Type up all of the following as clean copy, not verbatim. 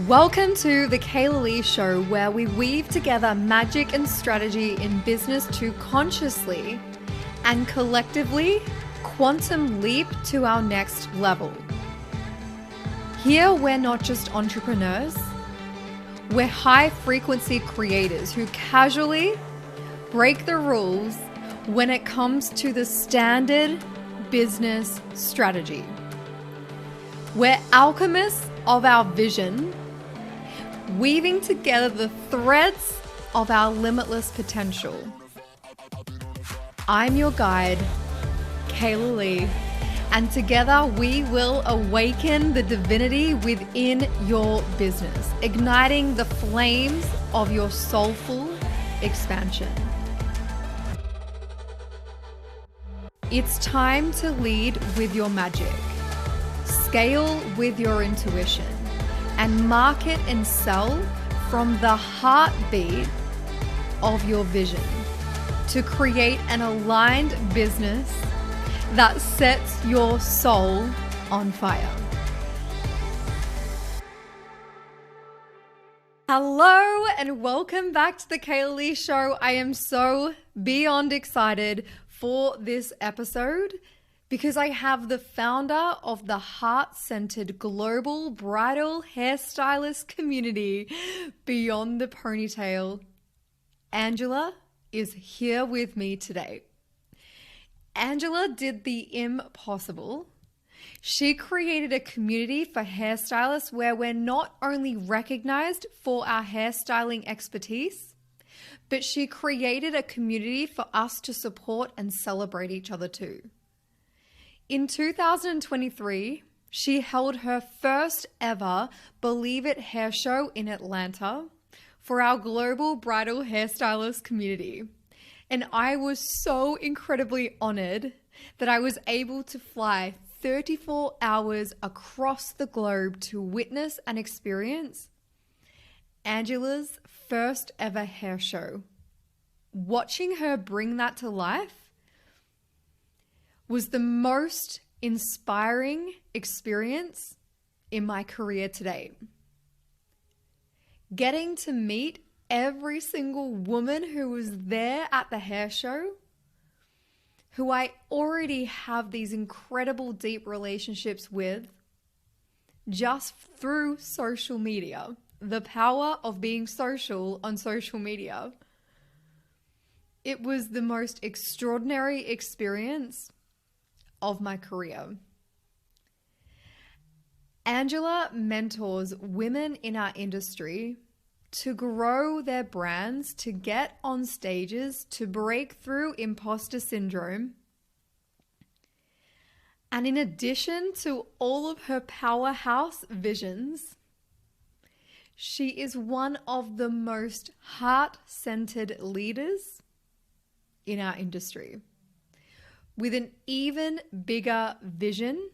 Welcome to the Kayla Lee Show, where we weave together magic and strategy in business to consciously and collectively quantum leap to our next level. Here, we're not just entrepreneurs, we're high frequency creators who casually break the rules when it comes to the standard business strategy. We're alchemists of our vision, weaving together the threads of our limitless potential. I'm your guide, Kayla Lee, and together we will awaken the divinity within your business, igniting the flames of your soulful expansion. It's time to lead with your magic, scale with your intuition, and market and sell from the heartbeat of your vision to create an aligned business that sets your soul on fire. Hello and welcome back to the Kayla Lee Show. I am so beyond excited for this episode because I have the founder of the heart-centered global bridal hairstylist community, Beyond The Ponytail. Angela is here with me today. Angela did the impossible. She created a community for hairstylists where we're not only recognized for our hairstyling expertise, but she created a community for us to support and celebrate each other too. In 2023, she held her first ever Believe It hair show in Atlanta for our global bridal hairstylist community. And I was so incredibly honored that I was able to fly 34 hours across the globe to witness and experience Angela's first ever hair show. Watching her bring that to life was the most inspiring experience in my career to date. Getting to meet every single woman who was there at the hair show, who I already have these incredible deep relationships with, just through social media. The power of being social on social media. It was the most extraordinary experience of my career. Angela mentors women in our industry to grow their brands, to get on stages, to break through imposter syndrome. And in addition to all of her powerhouse visions, she is one of the most heart-centered leaders in our industry, with an even bigger vision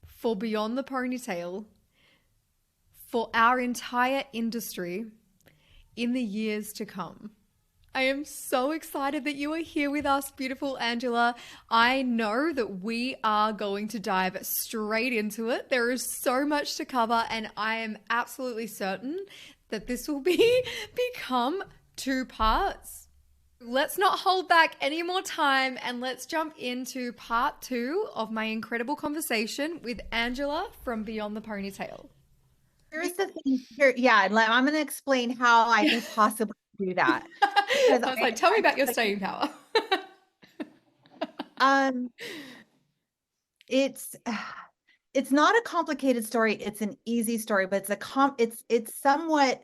for Beyond the Ponytail, for our entire industry in the years to come. I am so excited that you are here with us, beautiful Angela. I know that we are going to dive straight into it. There is so much to cover, and I am absolutely certain that this will become 2 parts. Let's not hold back any more time and let's jump into part 2 of my incredible conversation with Angela from Beyond the Ponytail. Here's the thing here. Yeah, I'm going to explain how I could possibly do that. I was like, tell me about your staying power. It's it's not a complicated story. It's an easy story, but it's somewhat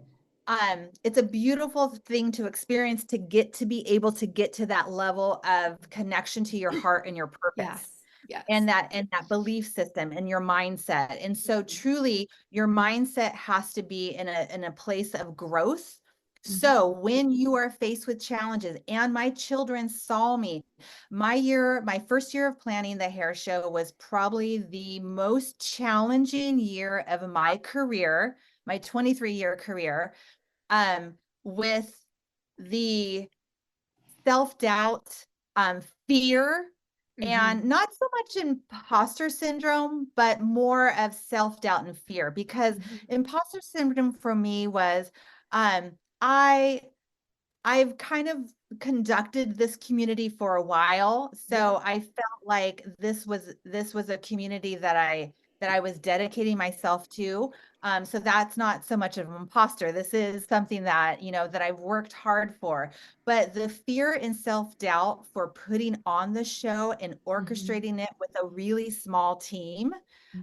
it's a beautiful thing to experience, to be able to get to that level of connection to your heart and your purpose. Yes. And that belief system and your mindset. And so truly your mindset has to be in a place of growth. So when you are faced with challenges, and my children saw me, my first year of planning the hair show was probably the most challenging year of my career, my 23-year career, with the self-doubt, fear, and not so much imposter syndrome, but more of self-doubt and fear, because imposter syndrome for me was, I I've kind of conducted this community for a while, Yeah. so I felt like this was a community that I was dedicating myself to. So that's not so much of an imposter. This is something that, that I've worked hard for. But the fear and self-doubt for putting on the show and orchestrating it with a really small team,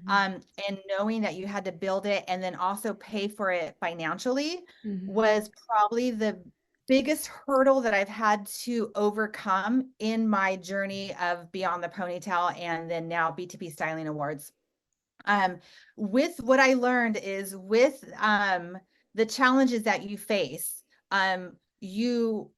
and knowing that you had to build it and then also pay for it financially, was probably the biggest hurdle that I've had to overcome in my journey of Beyond the Ponytail and then now B2B Styling Awards. Um, with what I learned is with the challenges that you face, you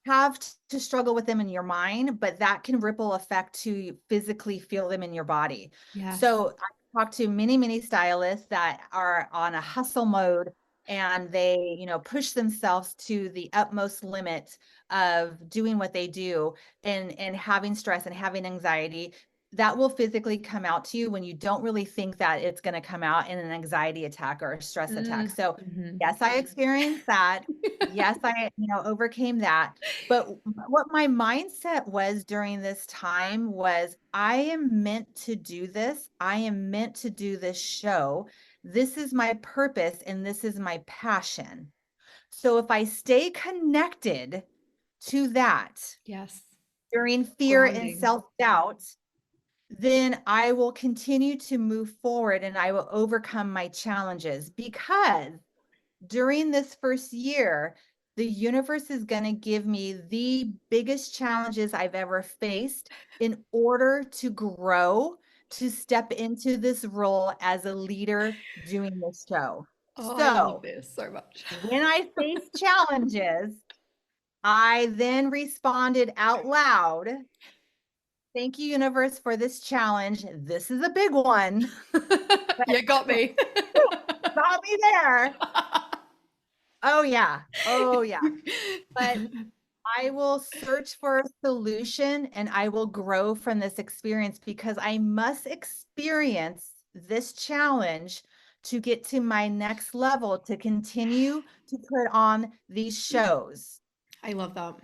have to struggle with them in your mind, but that can ripple effect to physically feel them in your body. Yes. So I talked to many, many stylists that are on a hustle mode, and they, push themselves to the utmost limit of doing what they do, and having stress and having anxiety. That will physically come out to you when you don't really think that it's going to come out in an anxiety attack or a stress attack. So yes, I experienced that. Yes, I, overcame that. But what my mindset was during this time was, I am meant to do this. I am meant to do this show. This is my purpose and this is my passion. So if I stay connected to that Yes. during fear and Grounding. self-doubt, then I will continue to move forward and I will overcome my challenges, because during this first year, the universe is going to give me the biggest challenges I've ever faced in order to grow, to step into this role as a leader doing this show. Oh, I love So this so much. when I faced challenges, I then responded out loud, "Thank you, universe, for this challenge. This is a big one." You got me. Got me there. Oh, yeah. Oh, yeah. But I will search for a solution and I will grow from this experience, because I must experience this challenge to get to my next level, to continue to put on these shows. I love that.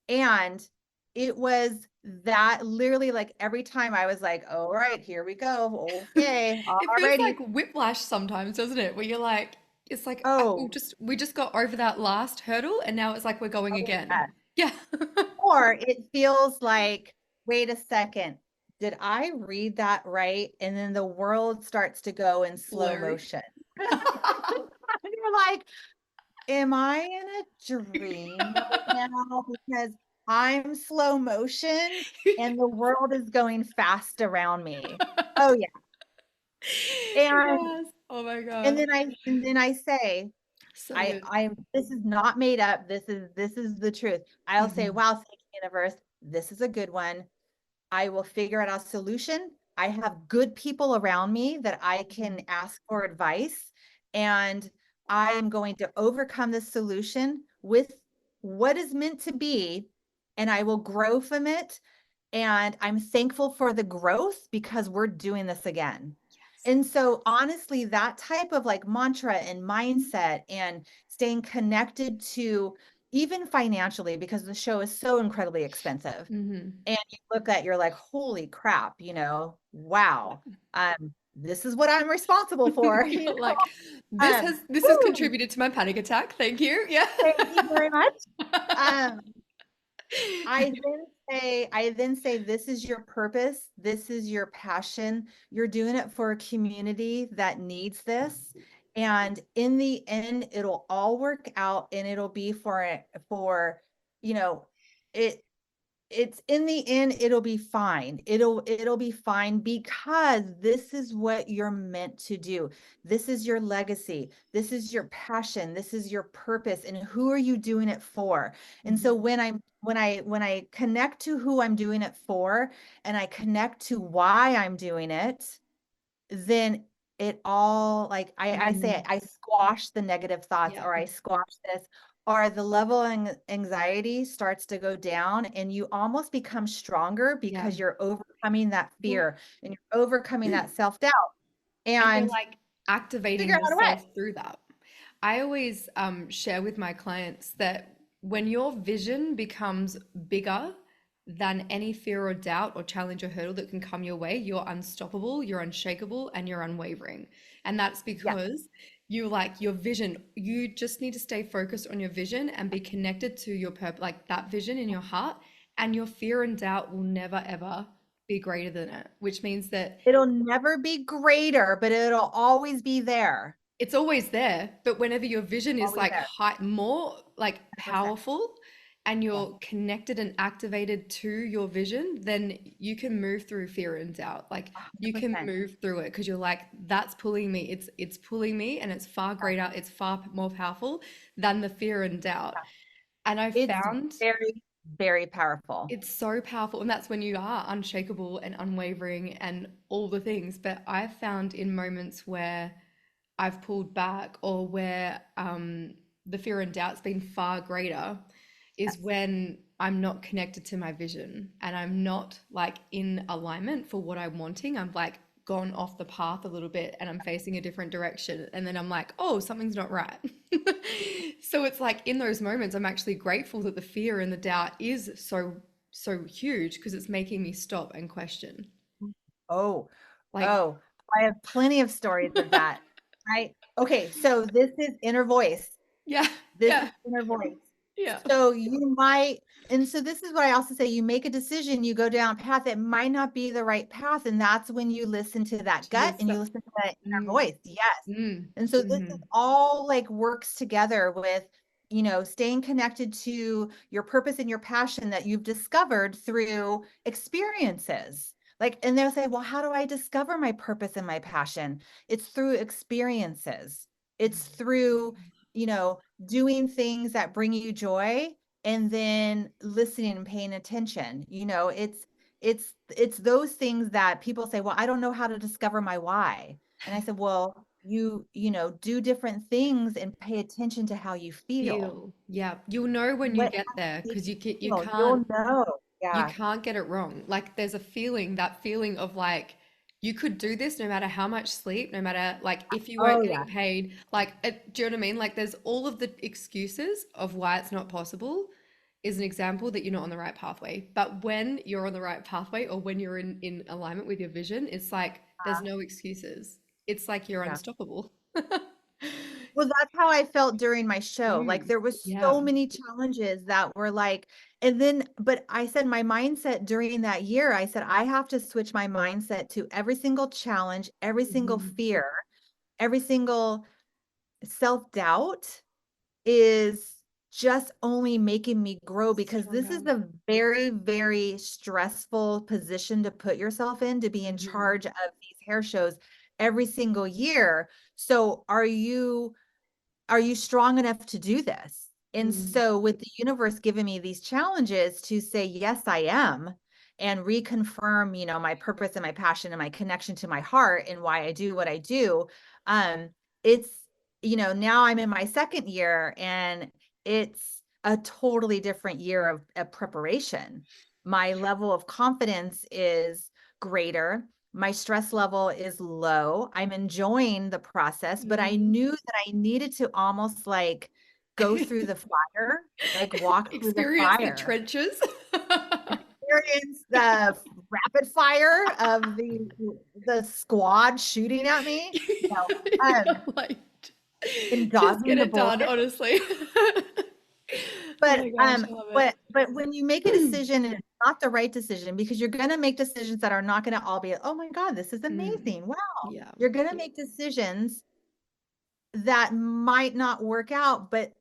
And it was that literally, like, every time I was like, all right, here we go. Okay, It feels already. like whiplash sometimes, doesn't it? Where you're like, it's like Oh, we just got over that last hurdle and now it's like we're going oh, again. yeah. Yeah. Or it feels like, wait a second, did I read that right? And then the world starts to go in slow Blurry. motion. And you're like, am I in a dream right now? Because I'm slow motion and the world is going fast around me. Oh yeah. And Yes. Oh my and God. then I say, So I good. I this is not made up. This is the truth. I'll say, Mhm. wow, thank you, universe. This is a good one. I will figure out a solution. I have good people around me that I can ask for advice, and I am going to overcome this solution with what is meant to be, and I will grow from it. And I'm thankful for the growth, because we're doing this again. Yes. And so, honestly, that type of like mantra and mindset and staying connected to, even financially, because the show is so incredibly expensive, Mhm. and you look at, you're like, holy crap, wow. This is what I'm responsible for, You're like, this has woo, contributed to my panic attack. Thank you. Yeah. thank you very much. Um, I then say, this is your purpose, this is your passion. You're doing it for a community that needs this. And in the end, it'll all work out, and it'll be for, you know, it it's in the end, it'll be fine. It'll be fine, because this is what you're meant to do. This is your legacy. This is your passion. This is your purpose. And who are you doing it for? And so Mhm. when I connect to who I'm doing it for, and I connect to why I'm doing it, then it all, like I say, Mhm. I squash the negative thoughts, Yeah. or I squash this, or the level of anxiety starts to go down and you almost become stronger Yeah. because you're overcoming that Well, fear and you're overcoming that self-doubt and you're and like activating figure out a way. yourself through that. I always share with my clients that when your vision becomes bigger than any fear or doubt or challenge or hurdle that can come your way, you're unstoppable, you're unshakable, and you're unwavering. And that's Yeah. because you like your vision, you just need to stay focused on your vision and be connected to your purpose, like that vision in your heart, and your fear and doubt will never ever be greater than it, which means that It'll never be greater, but it'll always be there. it's always there, but whenever your vision is Always like there. more like 100%. powerful and Yeah. you're connected and activated to your vision, then you can move through fear and doubt. Like you can 100%. move through it because you're like, that's pulling me. It's pulling me and it's far Yeah. greater, it's far more powerful than the fear and doubt. And I It's found very, very powerful. it's so powerful, and that's when you are unshakable and unwavering and all the things. But I've found in moments where I've pulled back or where the fear and doubt's been far greater is Yes. when I'm not connected to my vision and I'm not like in alignment for what I'm wanting. I'm like gone off the path a little bit and I'm facing a different direction. And then I'm like, oh, something's not right. So it's like in those moments, I'm actually grateful that the fear and the doubt is so huge because it's making me stop and question. Oh, Like, oh, I have plenty of stories of that. Right. Okay. So this is inner voice. yeah, This is yeah, inner voice. yeah. So you might, and so this is what I also say, you make a decision, you go down a path that might not be the right path. And that's when you listen to that To gut and you yourself. listen to that inner Mm, voice. Yes. mm, And so this is mhm. all like works together with, staying connected to your purpose and your passion that you've discovered through experiences. Like, and they'll say, well, how do I discover my purpose and my passion? It's through experiences. It's through, you know, doing things that bring you joy and then listening and paying attention. It's those things that people say, well, I don't know how to discover my why. And I said, well, do different things and pay attention to how you feel. Feel. Yeah. You'll know when you What get there makes because you you can, feel? You'll know. you Yeah. can't get it wrong. Like there's a feeling, that feeling of like you could do this no matter how much sleep, no matter like if you weren't Oh getting yeah. paid. Like, do you know what I mean? Like there's all of the excuses of why it's not possible is an example that you're not on the right pathway. But when you're on the right pathway or when you're in alignment with your vision, it's like there's no excuses. It's like you're Yeah. unstoppable. Well, that's how I felt during my show. Like Mm, there was yeah. so many challenges that were like, and then, but I said my mindset during that year, I said, I have to switch my mindset to every single challenge, every single Mhm. fear, every single self-doubt is just only making me grow because this is Stronger. a very, very stressful position to put yourself in, to be in Mhm. charge of these hair shows every single year. So are you strong enough to do this? And Mm. so with the universe giving me these challenges to say, yes, I am, and reconfirm, my purpose and my passion and my connection to my heart and why I do what I do. It's, now I'm in my second year and it's a totally different year of preparation. My level of confidence is greater. My stress level is low. I'm enjoying the process, but I Mm. knew that I needed to almost like go through the fire, like walk through the Experience the fire, trenches. experience the rapid fire of the squad shooting at me, Like, and just get dodging the it done, bullets. honestly. Oh But my gosh, I love it. when you make a decision and it's not the right decision, because you're gonna make decisions that are not gonna all be, oh my God, this is Mm, amazing. Wow. yeah. You're gonna make decisions that might not work out, but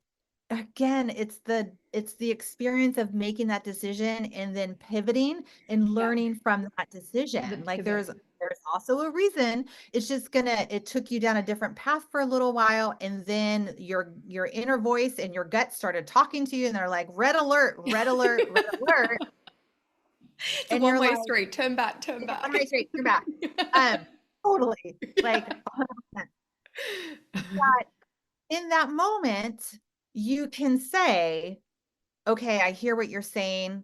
again, it's the experience of making that decision and then pivoting and Yeah. learning from that The decision. Like pivot. there's also a reason. It took you down a different path for a little while, and then your inner voice and your gut started talking to you, and they're like, red alert, red alert, red alert. It's a And you're one-way like, street. Turn back, turn yeah, back. one way straight, you're back. Totally, like Yeah. 100%. But in that moment, you can say, okay, I hear what you're saying.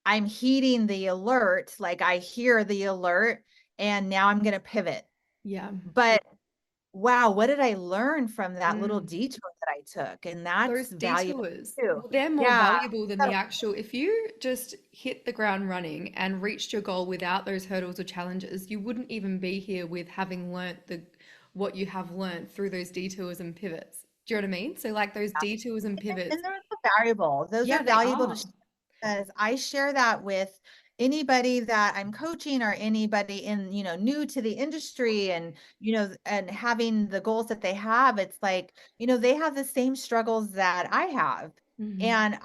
I'm heeding the alert, like I hear the alert, and now I'm going to pivot. Yeah. But wow, what did I learn from that little Mm. detour that I took? And that's Those valuable detours, too. well, they're more Yeah. valuable than the actual. If you just hit the ground running and reached your goal without those hurdles or challenges, you wouldn't even be here with having learnt the what you have learnt through those detours and pivots. Do you know what I mean? So like those detours and pivots, And those are valuable. Those yeah, are they valuable to are. share because I share that with anybody that I'm coaching or anybody in, new to the industry and, and having the goals that they have. It's like, they have the same struggles that I have. Hmm. And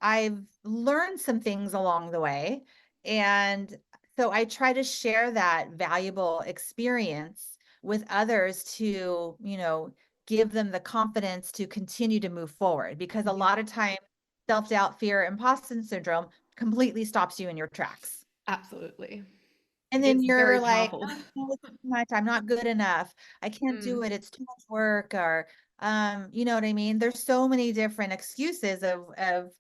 I've learned some things along the way. And so I try to share that valuable experience with others to, give them the confidence to continue to move forward because a Yeah, lot of time self-doubt, fear, imposter syndrome completely stops you in your tracks. absolutely. And then It's very you're like, powerful. oh, no, it's too much. I'm not good enough. I can't do Mm. it. It's too much work. Or you know what I mean? There's so many different excuses of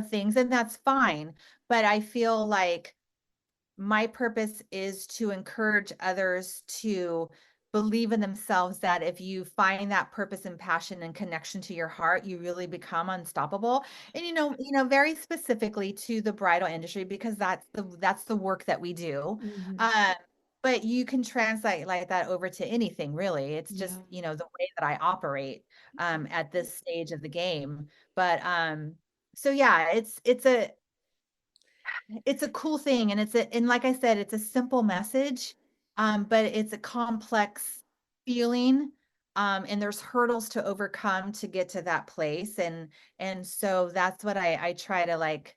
things, and that's fine. But I feel like my purpose is to encourage others to believe in themselves that if you find that purpose and passion and connection to your heart, you really become unstoppable. And very specifically to the bridal industry because that's the work that we do. Hmm. Uh, but you can translate like that over to anything really. It's just, Yeah. the way that I operate at this stage of the game. But so yeah, it's a cool thing and like I said, it's a simple message, but it's a complex feeling. And there's hurdles to overcome to get to that place. And so that's what I try to like,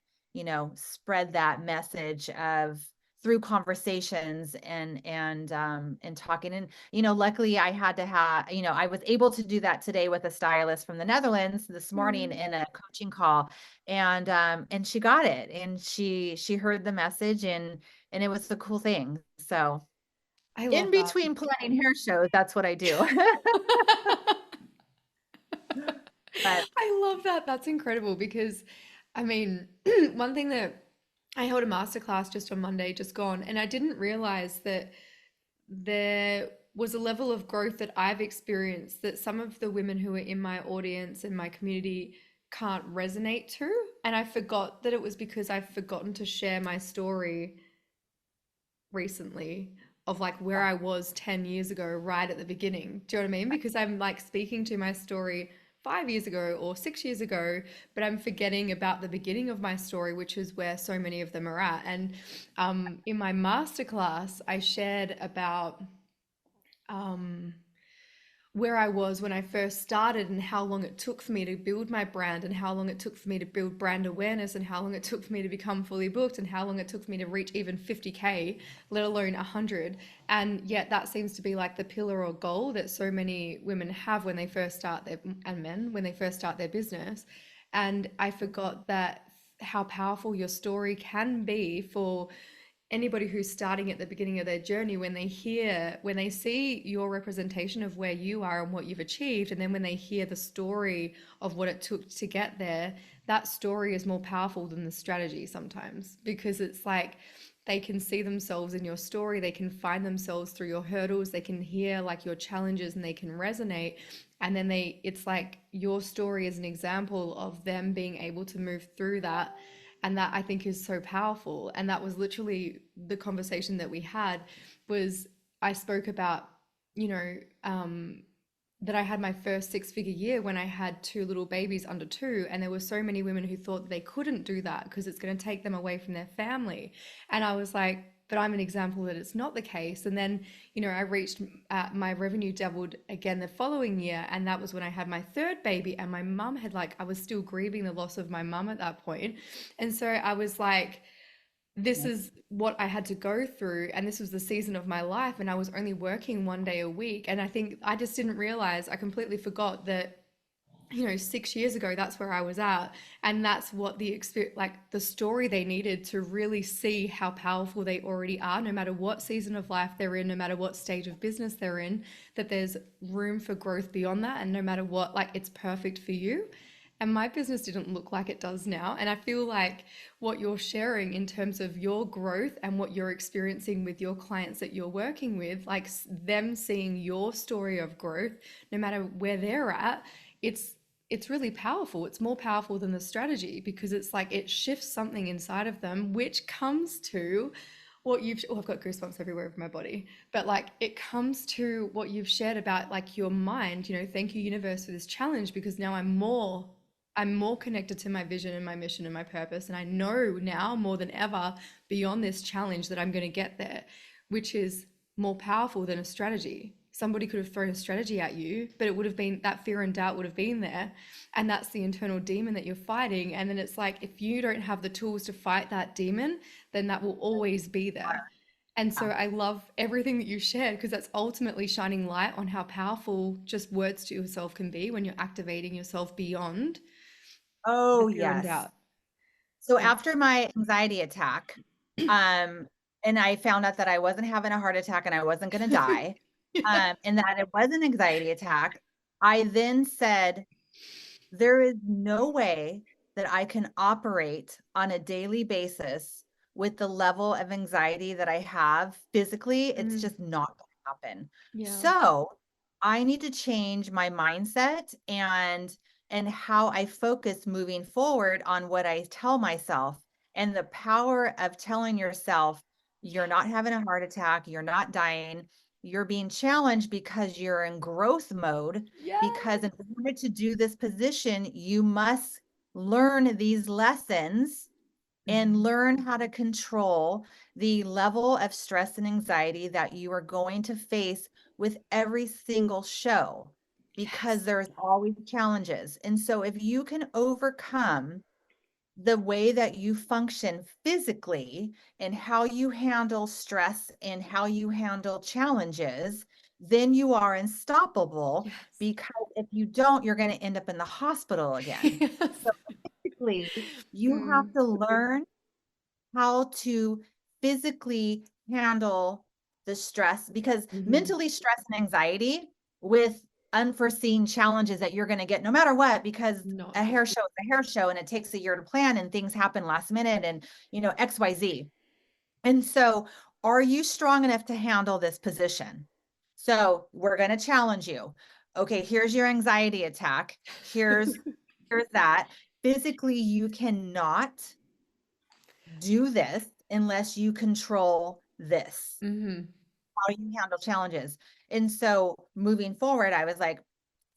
spread that message of through conversations and talking. And luckily I had to have, I was able to do that today with a stylist from the Netherlands this morning Mm. in a coaching call, and she got it and she heard the message, and it was the cool thing. So I in love that. between planning hair shows, that's what I do. But I love that. That's incredible because, I mean, one thing that I held a masterclass just on Monday, just gone, and I didn't realize that there was a level of growth that I've experienced that some of the women who are in my audience and my community can't resonate to. And I forgot that it was because I've forgotten to share my story recently of like where I was 10 years ago, right at the beginning. Do you know what I mean? Because I'm like speaking to my story 5 years ago or 6 years ago, but I'm forgetting about the beginning of my story, which is where so many of them are at. And in my masterclass, I shared about um, where I was when I first started and how long it took for me to build my brand and how long it took for me to build brand awareness and how long it took for me to become fully booked and how long it took for me to reach even 50K, let alone 100. And yet that seems to be like the pillar or goal that so many women have when they first start their, and men, when they first start their business. And I forgot that how powerful your story can be for anybody who's starting at the beginning of their journey. When they see your representation of where you are and what you've achieved, and then when they hear the story of what it took to get there, that story is more powerful than the strategy sometimes, because it's like they can see themselves in your story, they can find themselves through your hurdles, they can hear like your challenges and they can resonate. And then it's like your story is an example of them being able to move through that. And that I think is so powerful. And that was literally the conversation that we had. Was I spoke about, you know that I had my first six-figure year when I had two little babies under two, and there were so many women who thought that they couldn't do that because it's going to take them away from their family. And I was like, but I'm an example that it's not the case. And then, I reached, my revenue doubled again the following year, and that was when I had my third baby. And my mum had, like, I was still grieving the loss of my mum at that point, and so I was like, this is what I had to go through, and this was the season of my life, and I was only working 1 day a week. And I think I just didn't realize, I completely forgot that, 6 years ago, that's where I was at. And that's what the experience, like the story they needed to really see how powerful they already are, no matter what season of life they're in, no matter what stage of business they're in, that there's room for growth beyond that. And no matter what, like, it's perfect for you. And my business didn't look like it does now. And I feel like what you're sharing in terms of your growth and what you're experiencing with your clients that you're working with, like them seeing your story of growth, no matter where they're at, it's it's really powerful. It's more powerful than the strategy because it's like it shifts something inside of them, which comes to what you've, oh, I've got goosebumps everywhere of my body, but like it comes to what you've shared about like your mind, thank you universe for this challenge because now I'm more connected to my vision and my mission and my purpose. And I know now more than ever beyond this challenge that I'm going to get there, which is more powerful than a strategy. Somebody could have thrown a strategy at you, but it would have been that fear and doubt would have been there. And that's the internal demon that you're fighting. And then it's like, if you don't have the tools to fight that demon, then that will always be there. And so I love everything that you shared because that's ultimately shining light on how powerful just words to yourself can be when you're activating yourself beyond the Oh, fear and yes. doubt. So And after my anxiety attack, um, and I found out that I wasn't having a heart attack and I wasn't going to die, yeah. and that it was an anxiety attack, I then said, there is no way that I can operate on a daily basis with the level of anxiety that I have physically. It's Mm, just not going to happen. yeah. So I need to change my mindset and how I focus moving forward on what I tell myself and the power of telling yourself you're not having a heart attack, you're not dying, you're being challenged because you're in growth mode, Yes. because in order to do this position, you must learn these lessons and Mhm. learn how to control the level of stress and anxiety that you are going to face with every single show because Yes. there's always challenges. And so if you can overcome the way that you function physically and how you handle stress and how you handle challenges, then you are unstoppable, Yes. because if you don't, you're going to end up in the hospital again. Yes. So basically, you have Mm, to learn how to physically handle the stress, because mhm. mentally stress and anxiety with unforeseen challenges that you're going to get no matter what, because Not a good. hair show is a hair show and it takes a year to plan and things happen last minute and XYZ. And so, are you strong enough to handle this position? So, we're going to challenge you. Okay, here's your anxiety attack. Here's that. Physically, you cannot do this unless you control this, Mhm. how you handle challenges. And so moving forward, I was like,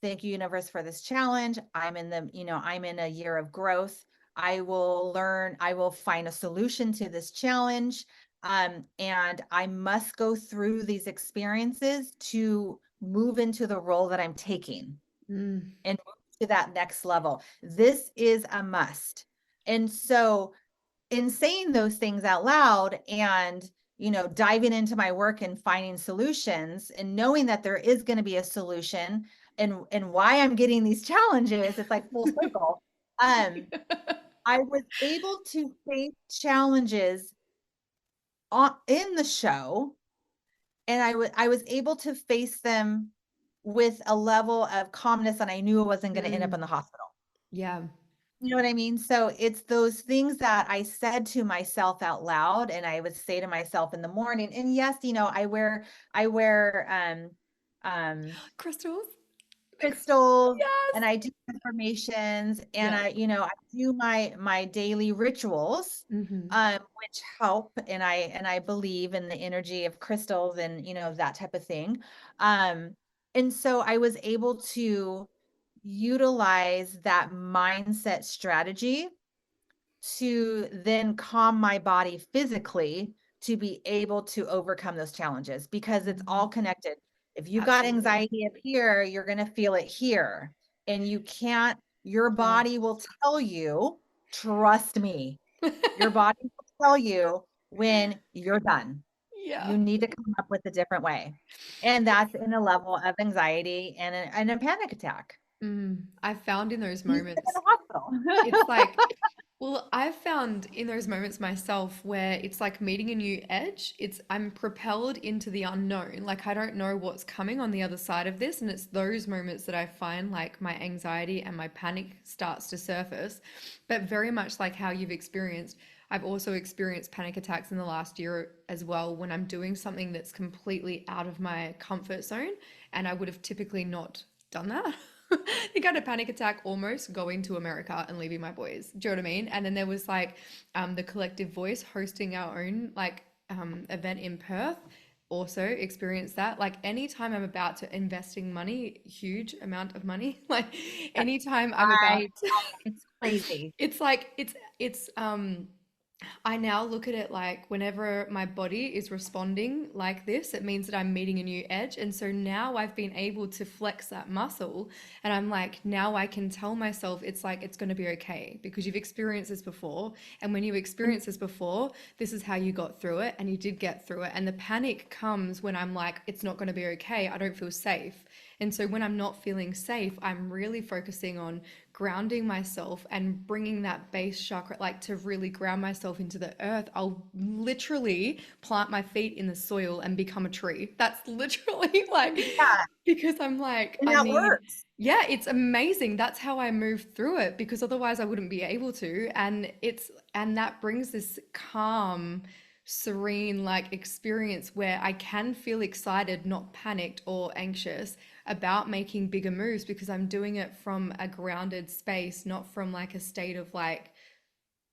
thank you, universe, for this challenge. I'm in a year of growth. I will learn, I will find a solution to this challenge. And I must go through these experiences to move into the role that I'm taking Mm. and move to that next level. This is a must. And so in saying those things out loud and diving into my work and finding solutions and knowing that there is going to be a solution, and why I'm getting these challenges, it's like full circle. I was able to face challenges in the show, and I was able to face them with a level of calmness, and I knew I wasn't going to end up in Mm. the hospital. Yeah. You know what I mean? So it's those things that I said to myself out loud, and I would say to myself in the morning. And yes, I wear um Crystals. crystals, Yes. and I do affirmations, and Yeah. I do my daily rituals, Mhm. which help, and I believe in the energy of crystals and that type of thing. And so I was able to utilize that mindset strategy to then calm my body physically to be able to overcome those challenges, because it's all Mhm. connected. If you got Absolutely. anxiety up here, you're going to feel it here. And you can't, your Yes. body will tell you, trust me, your body will tell you when you're done. Yeah. You need to come up with a different way. And that's in a level of anxiety and a panic attack. I found in those You end up in moments, the it's like hospital. Well, I've found in those moments myself where it's like meeting a new edge, I'm propelled into the unknown. Like I don't know what's coming on the other side of this, and it's those moments that I find like my anxiety and my panic starts to surface. But very much like how you've experienced, I've also experienced panic attacks in the last year as well when I'm doing something that's completely out of my comfort zone, and I would have typically not done that. I think I had a panic attack almost going to America and leaving my boys. Do you know what I mean? And then there was like the collective voice hosting our own like event in Perth. Also experienced that. Like anytime I'm about to investing money, huge amount of money, like Yes, anytime I'm about I it's crazy. it's like it's I now look at it like whenever my body is responding like this, it means that I'm meeting a new edge. And so now I've been able to flex that muscle. And I'm like, now I can tell myself it's like, it's going to be okay because you've experienced this before. And when you experience this before, this is how you got through it. And you did get through it. And the panic comes when I'm like, it's not going to be okay. I don't feel safe. And so when I'm not feeling safe, I'm really focusing on grounding myself and bringing that base chakra, like to really ground myself into the earth. I'll literally plant my feet in the soil and become a tree. That's literally like, Yeah, because I'm like, and that works. yeah, it's amazing. That's how I move through it because otherwise I wouldn't be able to. And that brings this calm, serene, like experience where I can feel excited, not panicked or anxious about making bigger moves because I'm doing it from a grounded space, not from like a state of like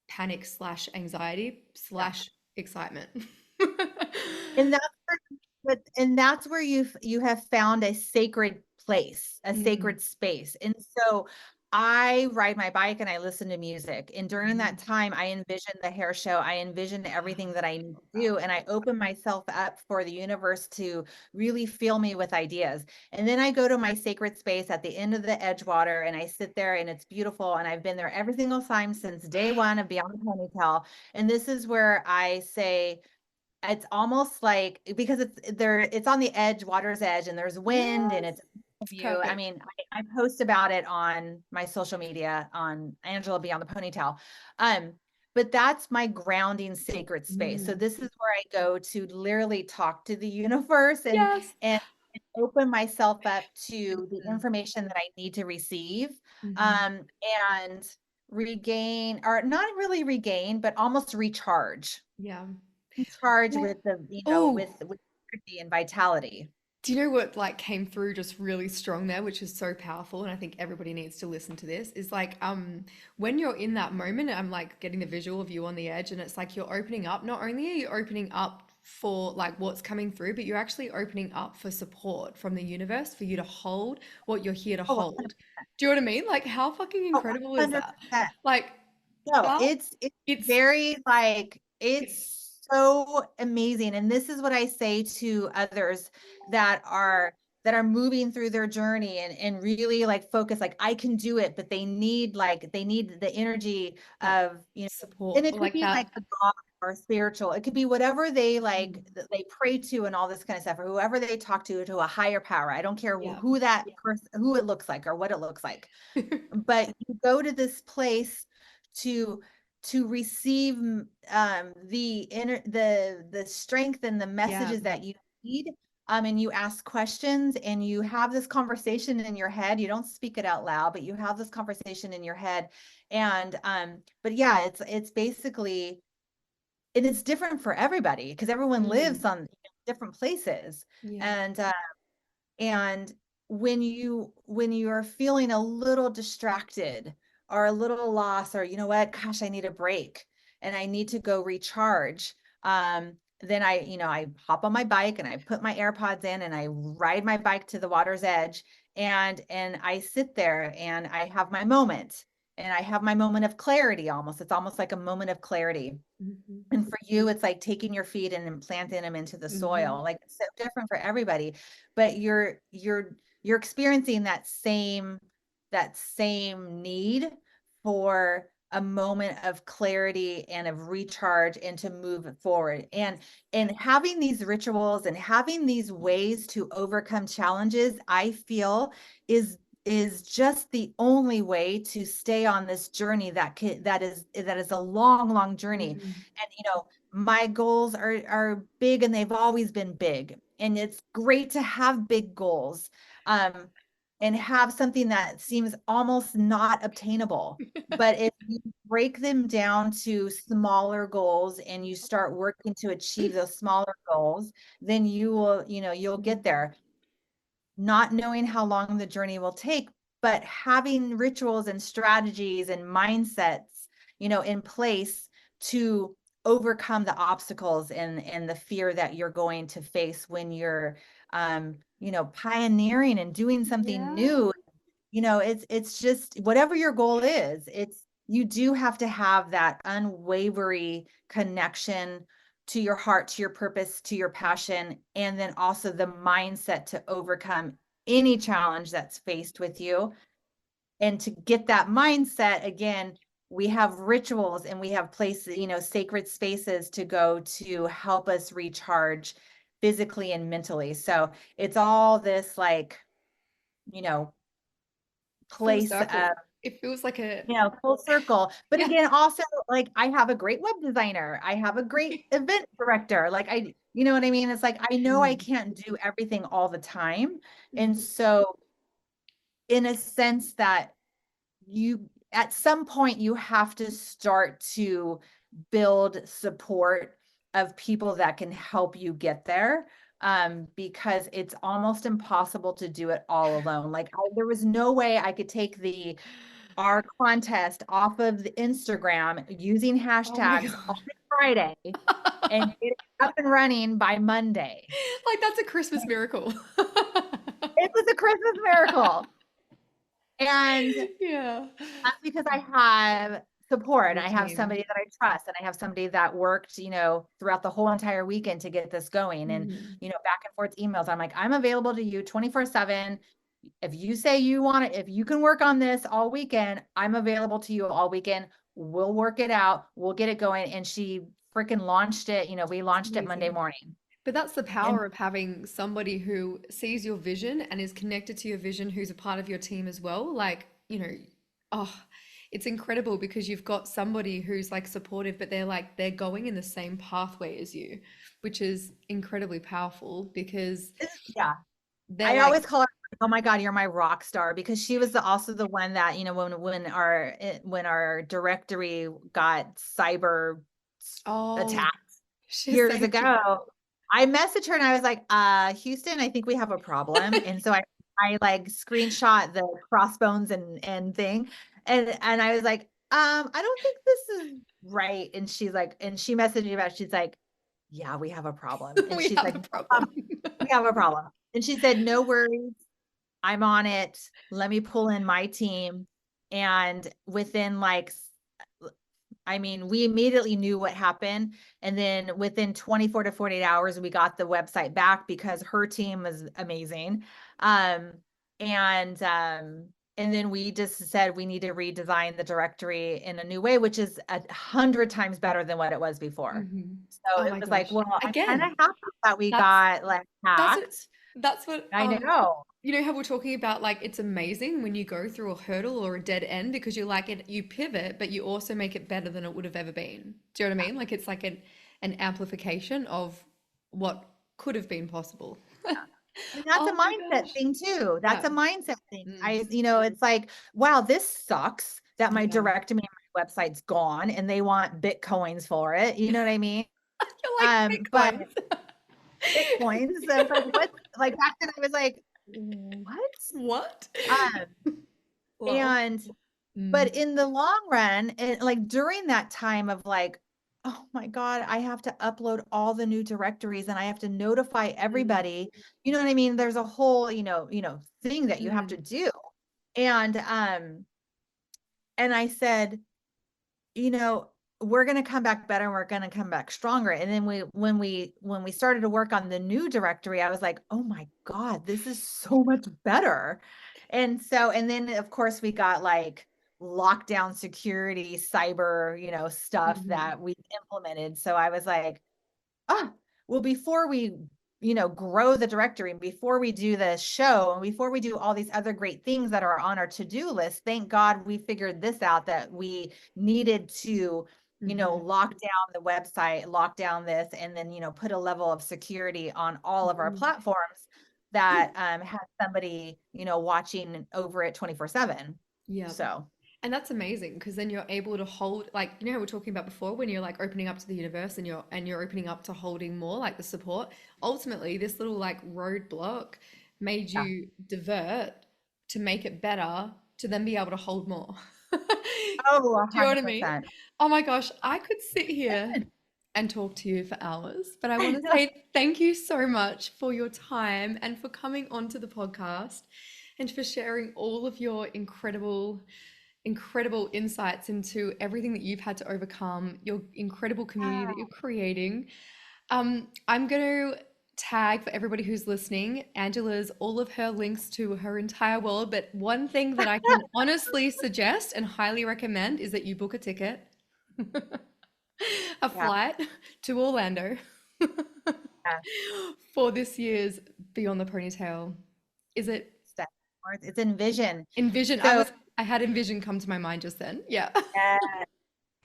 panic slash anxiety Yeah. slash excitement. And that's and that's where you have found a sacred place, a Mm, sacred space. And so I ride my bike and I listen to music. And during that mm. time, I envision the hair show. I envision everything that I need Love to that. do. And I open myself up for the universe to really fill me with ideas. And then I go to my sacred space at the end of the Edgewater and I sit there and it's beautiful. And I've been there every single time since day one of Beyond the Ponytail. And this is where I say, it's almost like because it's on the edge, water's edge, and there's wind and Yes, it's a it's view. I perfect. mean, I post about it on my social media on Angela Beyond the Ponytail. Um, but that's my grounding sacred space. So Mm. this is where I go to literally talk to the universe Yes. and open myself up to the Mhm. information that I need to receive. Mhm. Um, and regain, or not really regain, but almost Yeah. recharge Well, with oh, with energy and vitality. do you know what like came through just really strong there, which is so powerful, and I think everybody needs to listen to this, is like when you're in that moment, I'm like getting the visual of you on the edge, and it's like you're opening up. Not only are you opening up for like what's coming through, but you're actually opening up for support from the universe for you to hold what you're here to Oh, hold. Do you know what I mean? Like how fucking oh, incredible is that? 100%. Like No, how it's it's very like it's it's so amazing. And this is what I say to others that are moving through their journey and really like focus, like I can do it, but they need the energy that of, and support it or could like be like that. a God or spiritual. It could be whatever they like Mm, that they pray to and all this kind of stuff, or whoever they talk to a higher power. I don't care yeah. who that person, who it looks like or what it looks like, but you go to this place to receive the the strength and the Yeah. messages that you need, and you ask questions and you have this conversation in your head. You don't speak it out loud, but you have this conversation in your head. And but yeah, it's basically, and it's different for everybody because everyone Mm, lives on different places. yeah. And and when you are feeling a little distracted or a little lost, or you know what, gosh, I need a break and I need to go recharge. Then I hop on my bike and I put my AirPods in and I ride my bike to the water's edge, and I sit there and I have my moment, and I have my moment of clarity almost. It's almost like a moment of clarity. Mhm. And for you, it's like taking your feet and then planting them into the Mhm. soil. Like it's so different for everybody, but you're experiencing that same need for a moment of clarity and of recharge and to move it forward. And having these rituals and having these ways to overcome challenges, I feel is is just the only way to stay on this journey that is a long, long journey. Mm. And my goals are big, and they've always been big. And it's great to have big goals, and have something that seems almost not obtainable. But if you break them down to smaller goals and you start working to achieve those smaller goals, then you'll get there, not knowing how long the journey will take, but having rituals and strategies and mindsets, in place to overcome the obstacles and the fear that you're going to face when you're, pioneering and doing something Yeah. new. It's just whatever your goal is, you do have to have that unwavering connection to your heart, to your purpose, to your passion, and then also the mindset to overcome any challenge that's faced with you. And to get that mindset, again, we have rituals and we have places, sacred spaces to go to help us recharge physically and mentally. So it's all this like, you know, Full place of, circle. It feels like a full circle. But yeah. again, also, like, I have a great web designer, I have a great event director. Like, you know what I mean? It's like, I know I Mm. can't do everything all the time. And Mhm. so, in a sense that at some point, you have to start to build support of people that can help you get there. Because it's almost impossible to do it all alone. Like, there was no way I could take our contest off of the Instagram using Oh my hashtags on God. Friday and get it up and running by Monday. Like that's a Christmas miracle. It was a Christmas miracle. And Yeah. that's because I have support, and Your I have team. somebody that I trust, and I have somebody that worked, throughout the whole entire weekend to get this going. And, Mhm. back and forth emails. I'm like, I'm available to you 24/7. If you say you want it, if you can work on this all weekend, I'm available to you all weekend. We'll work it out. We'll get it going. And she freaking launched it. We It's launched it Monday amazing. morning. But that's the And power of having somebody who sees your vision and is connected to your vision, who's a part of your team as well. Like, oh, it's incredible because you've got somebody who's like supportive, but they're going in the same pathway as you, which is incredibly powerful because yeah, they're I like, always call her, oh my God, you're my rock star, because she was also the one that, when our directory got cyber oh, attacked she years saved you. ago, I messaged her and I was like, Houston, I think we have a problem. And so I like screenshot the crossbones and thing. And I was like, I don't think this is right. And she messaged me back. She's like, yeah, we have a problem. And We she's have like, a no problem. problem. We have a problem. And she said, no worries. I'm on it. Let me pull in my team. And within I mean, we immediately knew what happened. And then within 24 to 48 hours, we got the website back because her team was amazing. Um, and then we just said we need to redesign the directory in a new way, which is 100 times better than what it was before. Mhm. So Oh it my was like, gosh. well, I'm kind of Again, happy that we that's got like that's what hacked. that's what I know. how we're talking about like it's amazing when you go through a hurdle or a dead end because you like it, you pivot, but you also make it better than it would have ever been. Do you know what I mean? Like it's like an amplification of what could have been possible. And that's a Oh my mindset gosh. thing too. That's Yeah. a mindset thing. Mm, It's like, wow, this sucks that my yeah. direct to me website's gone and they want Bitcoins for it. You know what I mean? You're like But Bitcoins. Bitcoins, so it's like, what? Like back then I was like, what? What? Um, Lol. and Mm, but in the long run, and like during that time of like, oh my God, I have to upload all the new directories and I have to notify mm, everybody. You know what I mean? There's a whole, thing that you have to mm, do. And and I said, you know, we're going to come back better and we're going to come back stronger. And then when we started to work on the new directory, I was like, oh my God, this is so much better. And then of course we got like lockdown security, cyber, stuff mhm. that we implemented. So I was like, ah, well, before we grow the directory, and before we do the show, and before we do all these other great things that are on our to-do list, thank God we figured this out, that we needed to, lock down the website, lock down this, and then, put a level of security on all of our platforms that has somebody, watching over it 24/7. Yeah. So. And that's amazing because then you're able to hold, like, how we were talking about before, when you're like opening up to the universe and you're opening up to holding more, like the support. Ultimately, this little like roadblock made Yeah. you divert to make it better to then be able to hold more. Oh, Do you know what I mean? 100%. Oh my gosh, I could sit here and talk to you for hours, but I want to say thank you so much for your time and for coming onto the podcast and for sharing all of your incredible insights into everything that you've had to overcome, your incredible community that you're creating. I'm going to tag for everybody who's listening, Angela's, all of her links to her entire world. But one thing that I can honestly suggest and highly recommend is that you book a ticket, a flight to Orlando for this year's Beyond the Ponytail. Is it? It's Envision. Envision. So, I had Envision come to my mind just then. Yeah.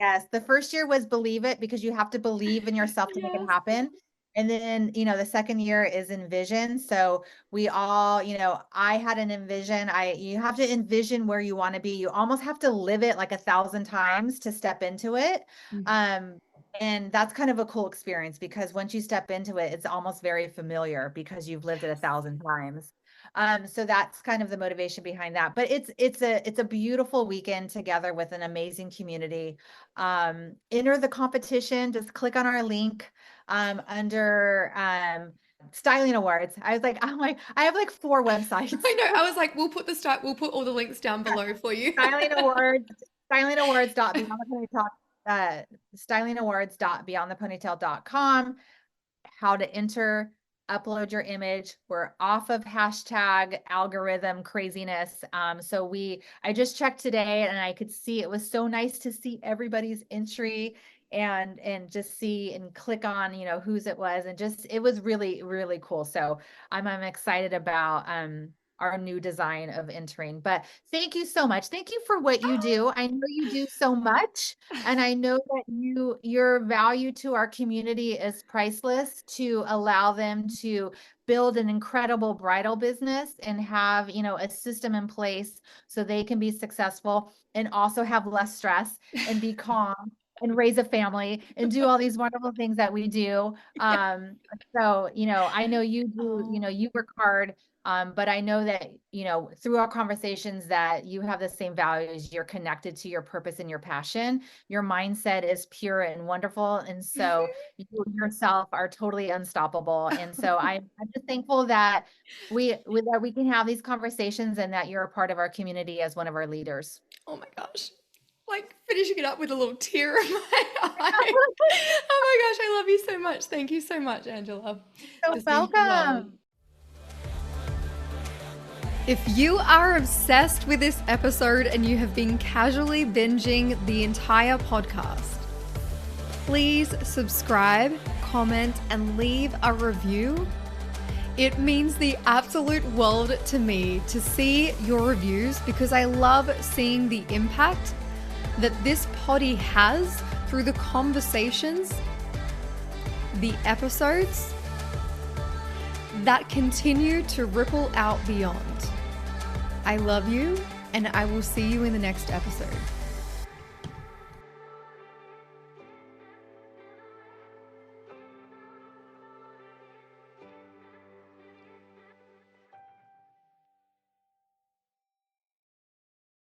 Yes. The first year was Believe It, because you have to believe in yourself to make it happen. And then, the second year is Envision. So we all, I had an envision. You have to envision where you want to be. You almost have to live it like 1,000 times to step into it. And that's kind of a cool experience, because once you step into it, it's almost very familiar because you've lived it 1,000 times. So that's kind of the motivation behind that. But it's a beautiful weekend together with an amazing community. Enter the competition. Just click on our link under Styling Awards. I'm like, I have like 4 websites. I know. I was like, we'll put all the links down below for you. Styling Awards, stylingawards.beyondtheponytail.com. How to enter, upload your image. We're off of hashtag algorithm craziness. So I just checked today and I could see, it was so nice to see everybody's entry and just see and click on, whose it was. And just, it was really, really cool. So I'm excited about, our new design of entering. But thank you so much. Thank you for what you do. I know you do so much, and I know that your value to our community is priceless, to allow them to build an incredible bridal business and have, a system in place so they can be successful and also have less stress and be calm and raise a family and do all these wonderful things that we do. So, I know you do, you work hard. But I know that, through our conversations, that you have the same values. You're connected to your purpose and your passion. Your mindset is pure and wonderful. And so you yourself are totally unstoppable. And so I'm just thankful that we can have these conversations and that you're a part of our community as one of our leaders. Oh my gosh. Like finishing it up with a little tear in my eye. Oh my gosh, I love you so much. Thank you so much, Angela. So welcome. If you are obsessed with this episode and you have been casually binging the entire podcast, please subscribe, comment, and leave a review. It means the absolute world to me to see your reviews, because I love seeing the impact that this poddy has through the conversations, the episodes that continue to ripple out beyond. I love you, and I will see you in the next episode.